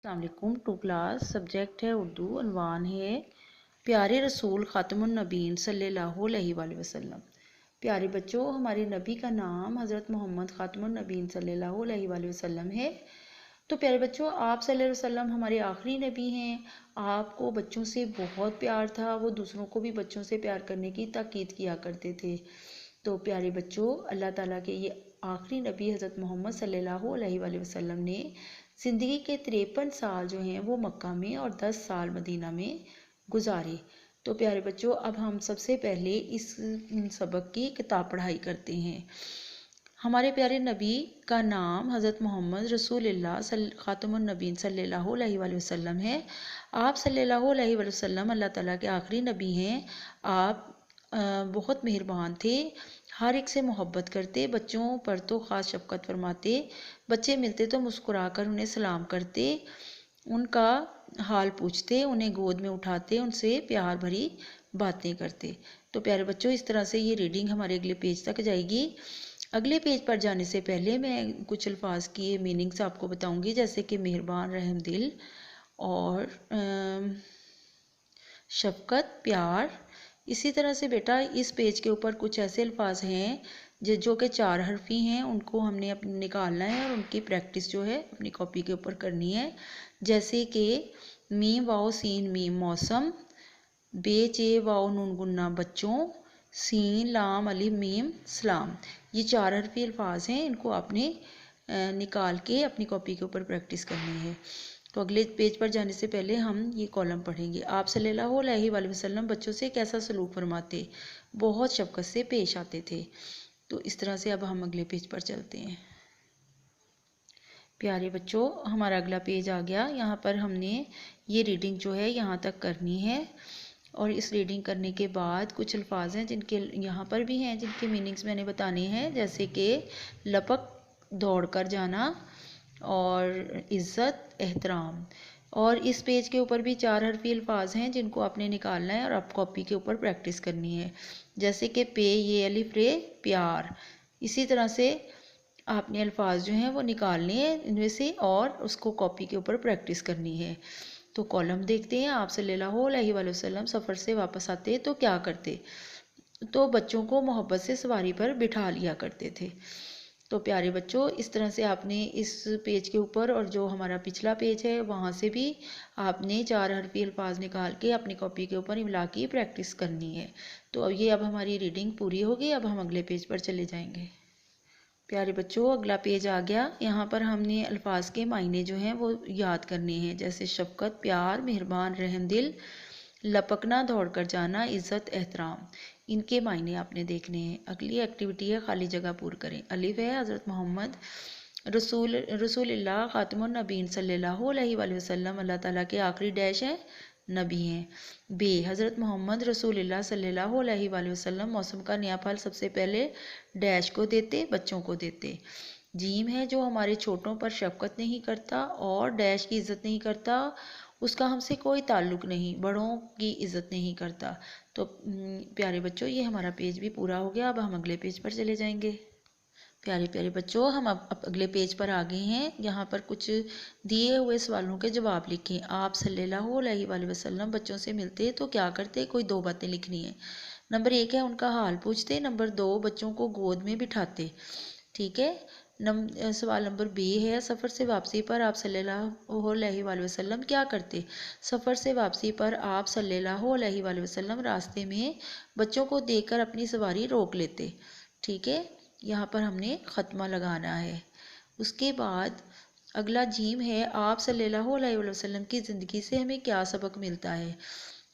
अस्सलामुअलैकुम। To class subject है उर्दू। अनवान है प्यारे रसूल ख़ातमुन नबीन सल्लल्लाहु अलैहि वसल्लम। प्यारे बच्चों, हमारे नबी का नाम हज़रत मोहम्मद ख़ातमुन नबीन सल्लल्लाहु अलैहि वसल्लम है। तो प्यारे बच्चों, आप सल्लल्लाहु अलैहि वसल्लम हमारे आखिरी नबी हैं। आपको बच्चों से बहुत प्यार था, वो दूसरों को भी बच्चों से प्यार करने की ताकीद किया करते थे। तो प्यारे बच्चों, अल्लाह ताला के ये आखिरी नबी हज़रत मोहम्मद सल्लल्लाहु अलैहि वसल्लम ने ज़िंदगी के 53 साल जो हैं वो मक्का में और 10 साल मदीना में गुजारे। तो प्यारे बच्चों, अब हम सबसे पहले इस सबक की किताब पढ़ाई करते हैं। हमारे प्यारे नबी का नाम हज़रत मोहम्मद रसूलुल्लाह ख़ातमुन नबीन सल्लल्लाहु अलैहि वसल्लम है। आप सल्लल्लाहु अलैहि वसल्लम अल्लाह ताला के आखिरी नबी हैं। आप बहुत मेहरबान थे, हर एक से मोहब्बत करते, बच्चों पर तो ख़ास शफ़क़त फरमाते। बच्चे मिलते तो मुस्कुराकर उन्हें सलाम करते, उनका हाल पूछते, उन्हें गोद में उठाते, उनसे प्यार भरी बातें करते। तो प्यारे बच्चों, इस तरह से ये रीडिंग हमारे अगले पेज तक जाएगी। अगले पेज पर जाने से पहले मैं कुछ अल्फाज की मीनिंग्स आपको बताऊंगी, जैसे कि मेहरबान, रहम दिल और शफ़क़त, प्यार। इसी तरह से बेटा इस पेज के ऊपर कुछ ऐसे अल्फाज हैं जो कि 4 हरफ़ी हैं, उनको हमने अपने निकालना है और उनकी प्रैक्टिस जो है अपनी कॉपी के ऊपर करनी है। जैसे कि मीम वाओ सीन मीम मौसम, बेचे वाओ नून गुन्ना बच्चों, सीन लाम अलिफ मीम सलाम। ये 4 हरफ़ी अल्फाज हैं, इनको आपने निकाल के अपनी कॉपी के ऊपर प्रैक्टिस करनी है। तो अगले पेज पर जाने से पहले हम ये कॉलम पढ़ेंगे। आप सल्लल्लाहु अलैहि वसल्लम बच्चों से कैसा सलूक फरमाते, बहुत शफ़क़त से पेश आते थे। तो इस तरह से अब हम अगले पेज पर चलते हैं। प्यारे बच्चों, हमारा अगला पेज आ गया। यहाँ पर हमने ये रीडिंग जो है यहाँ तक करनी है और इस रीडिंग करने के बाद कुछ अल्फाज हैं जिनके यहाँ पर भी हैं, जिनके मीनिंग्स मैंने बताने हैं, जैसे कि लपक, दौड़ कर जाना और इज़्ज़त, एहतराम। और इस पेज के ऊपर भी 4 हरफ़ी अल्फाज हैं जिनको आपने निकालना है और आप कॉपी के ऊपर प्रैक्टिस करनी है, जैसे कि पे ये अलिफ रे प्यार। इसी तरह से आपने अल्फाज जो हैं वो निकालने हैं इनमें से और उसको कॉपी के ऊपर प्रैक्टिस करनी है। तो कॉलम देखते हैं। आप सल्लल्लाहु अलैहि वसल्लम सफ़र से वापस आते तो क्या करते? तो बच्चों को मोहब्बत से सवारी पर बिठा लिया करते थे। तो प्यारे बच्चों, इस तरह से आपने इस पेज के ऊपर और जो हमारा पिछला पेज है वहाँ से भी आपने 4 हरफ़ी अल्फाज निकाल के अपनी कॉपी के ऊपर इमला की प्रैक्टिस करनी है। तो अब हमारी रीडिंग पूरी होगी। अब हम अगले पेज पर चले जाएंगे। प्यारे बच्चों, अगला पेज आ गया। यहाँ पर हमने अल्फाज के मायने जो हैं वो याद करने हैं, जैसे शफ़क़त, प्यार, मेहरबान, रहम दिल, लपकना, दौड़ कर जाना, इज़्ज़त, एहतराम। इनके मायने आपने देखने हैं। अगली एक्टिविटी है खाली जगह पूर करें। अलिफ है हज़रत मोहम्मद रसूलुल्लाह ख़ातमुन नबीन सल्लल्लाहु अलैहि वसल्लम अल्लाह ताला के आखिरी डैश हैं, नबी हैं। बे हज़रत मोहम्मद रसूलुल्लाह सल्लल्लाहु अलैहि वसल्लम मौसम का नया फल सबसे पहले डैश को देते, बच्चों को देते। जीम है जो हमारे छोटों पर शफ़क़त नहीं करता और डैश की इज़्ज़त नहीं करता, उसका हमसे कोई ताल्लुक़ नहीं, बड़ों की इज़्ज़त नहीं करता। तो प्यारे बच्चों, ये हमारा पेज भी पूरा हो गया। अब हम अगले पेज पर चले जाएंगे। प्यारे प्यारे बच्चों, हम अब अगले पेज पर आ गए हैं। यहाँ पर कुछ दिए हुए सवालों के जवाब लिखें। आप सल्लल्लाहु अलैहि वसल्लम बच्चों से मिलते तो क्या करते? कोई 2 बातें लिखनी है। नंबर 1 है उनका हाल पूछते। नंबर 2 बच्चों को गोद में बिठाते। ठीक है। सवाल नंबर बी है सफ़र से वापसी पर आप सल्लल्लाहु अलैहि वसल्लम क्या करते? सफ़र से वापसी पर आप सल्लल्लाहु अलैहि वसल्लम रास्ते में बच्चों को देखकर अपनी सवारी रोक लेते। ठीक है, यहाँ पर हमने ख़त्मा लगाना है। उसके बाद अगला जीम है आप सल्लल्लाहु अलैहि वसल्लम की ज़िंदगी से हमें क्या सबक मिलता है?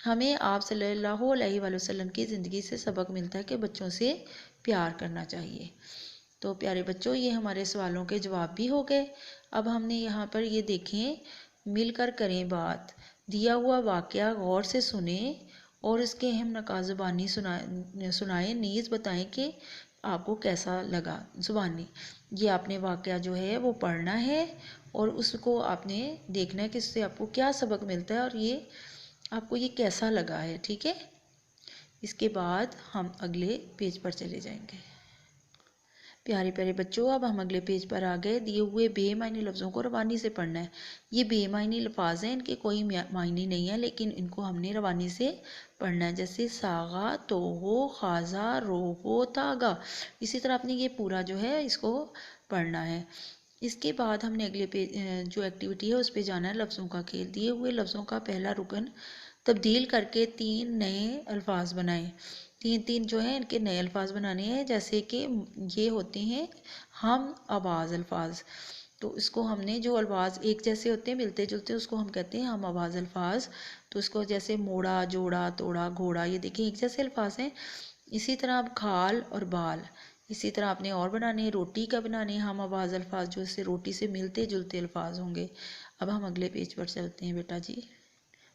हमें आप सल्लल्लाहु अलैहि वसल्लम की ज़िंदगी से सबक मिलता है कि बच्चों से प्यार करना चाहिए। तो प्यारे बच्चों, ये हमारे सवालों के जवाब भी हो गए। अब हमने यहाँ पर ये देखें, मिलकर करें बात। दिया हुआ वाक़या गौर से सुने और इसके अहम नकात ज़ुबानी सुनाएं, नीज़ बताएं कि आपको कैसा लगा। ज़ुबानी ये आपने वाक़या जो है वो पढ़ना है और उसको आपने देखना है कि इससे आपको क्या सबक मिलता है और ये आपको ये कैसा लगा है। ठीक है, इसके बाद हम अगले पेज पर चले जाएंगे। प्यारे प्यारे बच्चों, अब हम अगले पेज पर आ गए। दिए हुए बेमायनी लफ्ज़ों को रवानी से पढ़ना है। ये बेमायनी लफाज हैं, इनके कोई मायने नहीं है, लेकिन इनको हमने रवानी से पढ़ना है। जैसे सागा, तोहो, खाजा, रोहो, तागा। इसी तरह आपने ये पूरा जो है इसको पढ़ना है। इसके बाद हमने अगले पेज जो एक्टिविटी है उस पर जाना है, लफ्ज़ों का खेल। दिए हुए लफ्ज़ों का पहला रुकन तब्दील करके 3 नए अल्फाज बनाएं। 3 जो हैं इनके नए अल्फाज बनाने हैं। जैसे कि ये होते हैं हम आवाज़ अल्फाज। तो इसको हमने जो अल्फाज एक जैसे होते हैं, मिलते जुलते, उसको हम कहते हैं हम आवाज़ अल्फाज। तो इसको जैसे मोड़ा, जोड़ा, तोड़ा, घोड़ा, ये देखिए एक जैसे अल्फाज हैं। इसी तरह अब खाल और बाल, इसी तरह आपने और बनाने हैं। रोटी का बनाने हैं हम आवाज़ अल्फाज, जो इससे रोटी से मिलते जुलते अल्फाज होंगे। अब हम अगले पेज पर चलते हैं बेटा जी।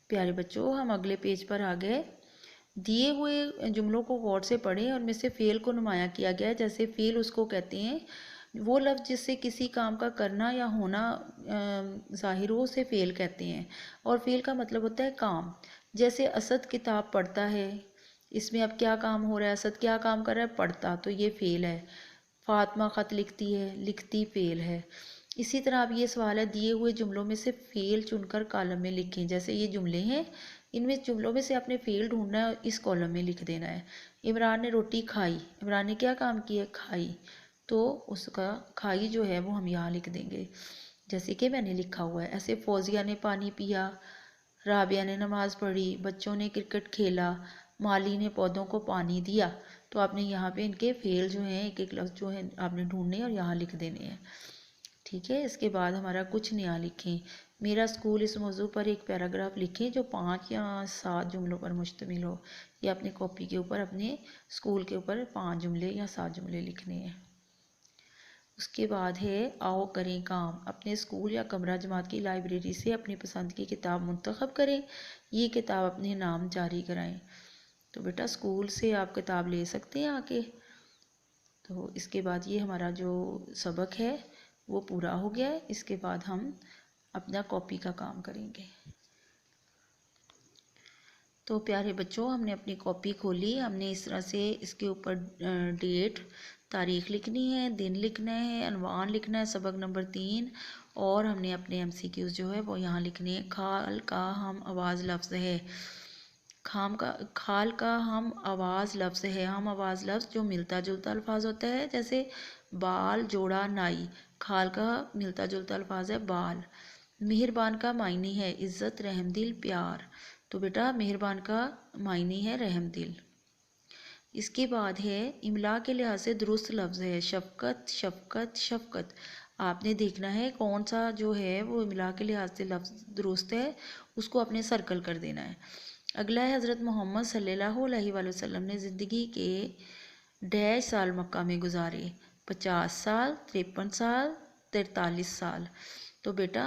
प्यारे बच्चों, हम अगले पेज पर आ गए। दिए हुए जुमलों को गौर से पढ़ें और में से फ़ेल को नुमाया किया गया है। जैसे फ़ेल उसको कहते हैं वो लफ्ज़ जिससे किसी काम का करना या होना ज़ाहिर हो, उसे फ़ेल कहते हैं। और फ़ेल का मतलब होता है काम। जैसे असद किताब पढ़ता है, इसमें अब क्या काम हो रहा है, असद क्या काम कर रहा है, पढ़ता, तो ये फ़ेल है। फातिमा ख़त लिखती है, लिखती फ़ेल है। इसी तरह अब ये सवाल है, दिए हुए जुमलों में से फ़ेल चुनकर कॉलम में लिखें। जैसे ये जुमले हैं, इनमें जुमलों में से आपने फ़ेल ढूंढना है और इस कॉलम में लिख देना है। इमरान ने रोटी खाई, इमरान ने क्या काम किया, खाई, तो उसका खाई जो है वो हम यहाँ लिख देंगे, जैसे कि मैंने लिखा हुआ है। ऐसे फौजिया ने पानी पिया, राबिया ने नमाज़ पढ़ी, बच्चों ने क्रिकेट खेला, माली ने पौधों को पानी दिया। तो आपने यहाँ पे इनके फ़ेल जो हैं एक एक लफ्ज़ जो है आपने ढूंढने और यहाँ लिख देने हैं। ठीक है, इसके बाद हमारा कुछ नया लिखें। मेरा स्कूल, इस मौजू पर एक पैराग्राफ लिखें जो 5 या 7 जुमलों पर मुश्तमिल हो। या अपने कॉपी के ऊपर अपने स्कूल के ऊपर 5 जुमले या 7 जुमले लिखने हैं। उसके बाद है आओ करें काम। अपने स्कूल या कमरा जमात की लाइब्रेरी से अपनी पसंद की किताब मुंतखब करें। ये किताब अपने नाम जारी कराएं। तो बेटा स्कूल से आप किताब ले सकते हैं आके। तो इसके बाद ये हमारा जो सबक है वो पूरा हो गया है। इसके बाद हम अपना कॉपी का काम करेंगे। तो प्यारे बच्चों, हमने अपनी कॉपी खोली। हमने इस तरह से इसके ऊपर डेट, तारीख लिखनी है, दिन लिखना है, अनवान लिखना है, सबक नंबर 3, और हमने अपने एमसीक्यूज जो है वो यहाँ लिखने हैं। खाल का हम आवाज़ लफ्ज़ है, खाल का हम आवाज़ लफ्ज़ है। हम आवाज़ लफ्ज़ जो मिलता जुलता अल्फाज होता है, जैसे बाल, जोड़ा, नाई। खाल का मिलता जुलता अल्फाज है बाल। मेहरबान का मायने है इज़्ज़त, रहमदिल, प्यार। तो बेटा मेहरबान का मायने है रहमदिल। इसके बाद है इमला के लिहाज से दुरुस्त लफ्ज़ है शफ़क़त, शफ़क़त, शफ़क़त। आपने देखना है कौन सा जो है वो इमला के लिहाज से लफ्ज़ दुरुस्त है, उसको आपने सर्कल कर देना है। अगला है हज़रत मोहम्मद सल्लल्लाहु अलैहि वसल्लम ने ज़िंदगी के डैश साल मक्का में गुजारे। 50 साल, 53 साल, 43 साल। तो बेटा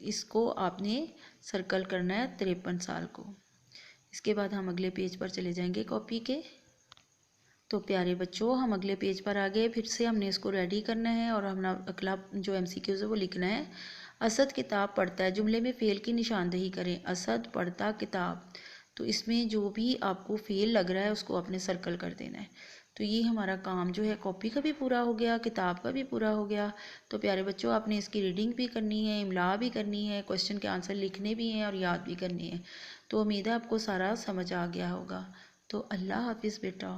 इसको आपने सर्कल करना है 53 साल को। इसके बाद हम अगले पेज पर चले जाएंगे कॉपी के। तो प्यारे बच्चों, हम अगले पेज पर आ गए। फिर से हमने इसको रेडी करना है और हमने अगला जो एमसीक्यूज है वो लिखना है। असद किताब पढ़ता है, जुमले में फ़ेल की निशानदेही करें। असद पढ़ता किताब, तो इसमें जो भी आपको फ़ेल लग रहा है उसको आपने सर्कल कर देना है। तो ये हमारा काम जो है कॉपी का भी पूरा हो गया, किताब का भी पूरा हो गया। तो प्यारे बच्चों, आपने इसकी रीडिंग भी करनी है, इमला भी करनी है, क्वेश्चन के आंसर लिखने भी हैं और याद भी करनी है। तो उम्मीद है आपको सारा समझ आ गया होगा। तो अल्लाह हाफिज़ बेटा।